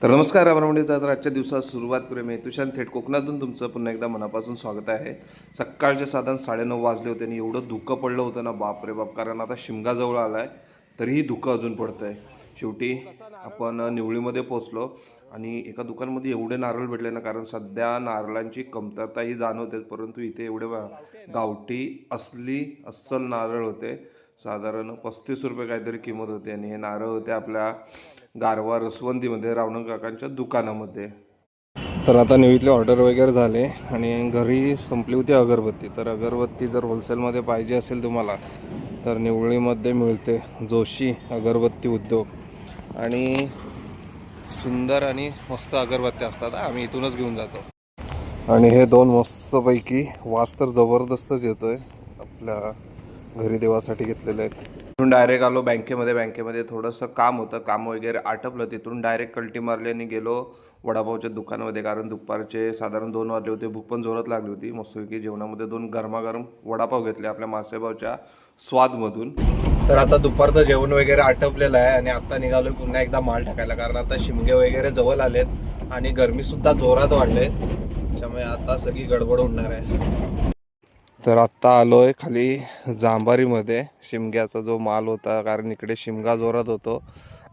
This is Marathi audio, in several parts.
तर नमस्कार अमरावतीचा. तर आजच्या दिवसात सुरुवात करूया. मी तुषार थेट कोकणातून तुमचं पुन्हा एकदा मनापासून स्वागत आहे. सकाळचे साधारण 9:30 वाजले होते आणि एवढं धुकं पडलं होतं ना, बाप रे बाप. कारण आता शिमगा जवळ आला आहे तरीही धुकं अजून पडतं आहे. शेवटी आपण निवळीमध्ये पोचलो आणि एका दुकानामध्ये एवढे नारळ भेटले ना, कारण सध्या नारळांची कमतरताही जाणवते, परंतु इथे एवढे गावठी अस्सल नारळ होते. साधारण 35 रुपये काहीतरी किंमत होती आणि हे नारळ होते आपल्या गारवा रसवंतीमध्ये रावण काकांच्या दुकानामध्ये. तर आता निवीतले ऑर्डर वगैरे झाले आणि घरी संपली होती अगरबत्ती. तर अगरबत्ती जर होलसेलमध्ये पाहिजे असेल तुम्हाला तर निवळीमध्ये मिळते. जोशी अगरबत्ती उद्योग आणि सुंदर आणि मस्त अगरबत्त्या असतात. आम्ही इथूनच घेऊन जातो. आणि हे दोन मस्तपैकी वास तर जबरदस्तच येतोय. आपल्या घरी देवासाठी घेतलेले आहेत. तिथून डायरेक्ट आलो बँकेमध्ये थोडंसं काम होतं, काम वगैरे आटपलं. तिथून डायरेक्ट कल्टी मारली आणि गेलो वडापावच्या दुकानामध्ये, कारण दुपारचे साधारण 2 वाजले होते. भूक पण जोरात लागली होती. मस्तपैकी जेवणामध्ये 2 गरमागरम वडापाव घेतले आपल्या मासेभावच्या स्वादमधून. तर आता दुपारचं जेवण वगैरे आटपलेलं आहे आणि आता निघालोय पुन्हा एकदा माल टाकायला, कारण आता शिमगे वगैरे जवळ आलेत आणि गरमीसुद्धा जोरात वाढले. त्यामुळे आता सगळी गडबड होणार आहे. तर आत्ता आलो आहे खाली जांभारीमध्ये शिमग्याचा जो माल होता, कारण इकडे शिमगा जोरात होतो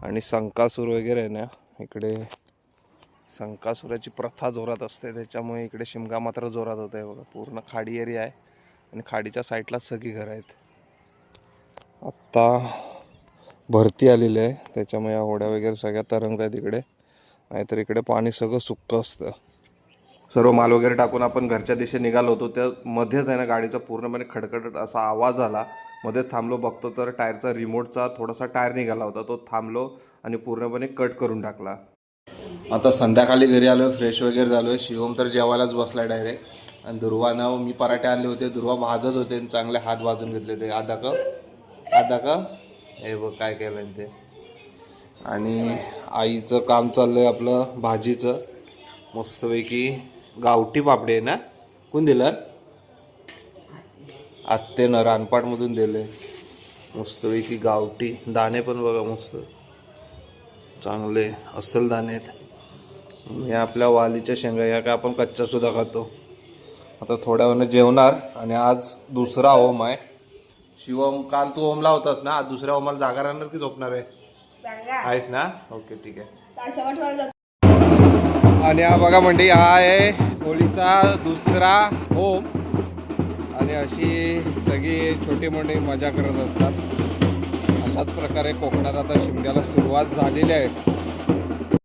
आणि संकासूर वगैरे आहे ना, इकडे संकासुराची प्रथा जोरात असते, त्याच्यामुळे इकडे शिमगा मात्र जोरात होत आहे. बघा, पूर्ण खाडी एरिया आहे आणि खाडीच्या साईडला सगळी घरं आहेत. आत्ता भरती आलेली आहे, त्याच्यामुळे होड्या वगैरे सगळ्या तरंगत आहेत इकडे. नाहीतर इकडे पाणी सगळं सुक्क असतं. सर्व माल वगैरे टाकून आपण घरच्या दिशेने निघालो होतो. त्या मध्येच आहे ना, गाडीचा पूर्णपणे खडखडत असा आवाज आला. मध्येच थांबलो, बघतो तर टायरचा रिमोटचा थोडासा टायर निघाला होता. तो थांबलो आणि पूर्णपणे कट करून टाकला. आता संध्याकाळी घरी आलो, फ्रेश वगैरे झालो आहे. शिवम तर जेवायलाच बसला डायरेक्ट. आणि दुर्वानं मी पराठे आणले होते, दुर्वा भाजत होते आणि चांगले हात भाजून घेतले ते. आधा कप हे बघ काय केलं ते. आणि आईचं काम चाललं आहे आपलं भाजीचं. मस्तपैकी गावठी पापडी आहे ना, कोण दिलं? आत्तेनं रानपाटमधून दिले. मस्तपैकी गावठी दाणे पण बघा, मस्त चांगले अस्सल दाणे आहेत. या आपल्या वालीच्या शेंगा, या काय आपण कच्च्या सुद्धा खातो. आता थोड्या वेळानं जेवणार आणि आज दुसरा होम आहे. शिवम, काल तू होमला होतास ना, आज दुसऱ्या होमाला जागा राहणार की झोपणार आहे? आहेस ना? ओके, ठीक आहे. आणि हा बघा मंडळी, हा आहे होळीचा दुसरा होम आणि अशी सगळी छोटी मोठी मजा करत असतात. अशाच प्रकारे कोकणात आता शिमग्याला सुरुवात झालेली आहे.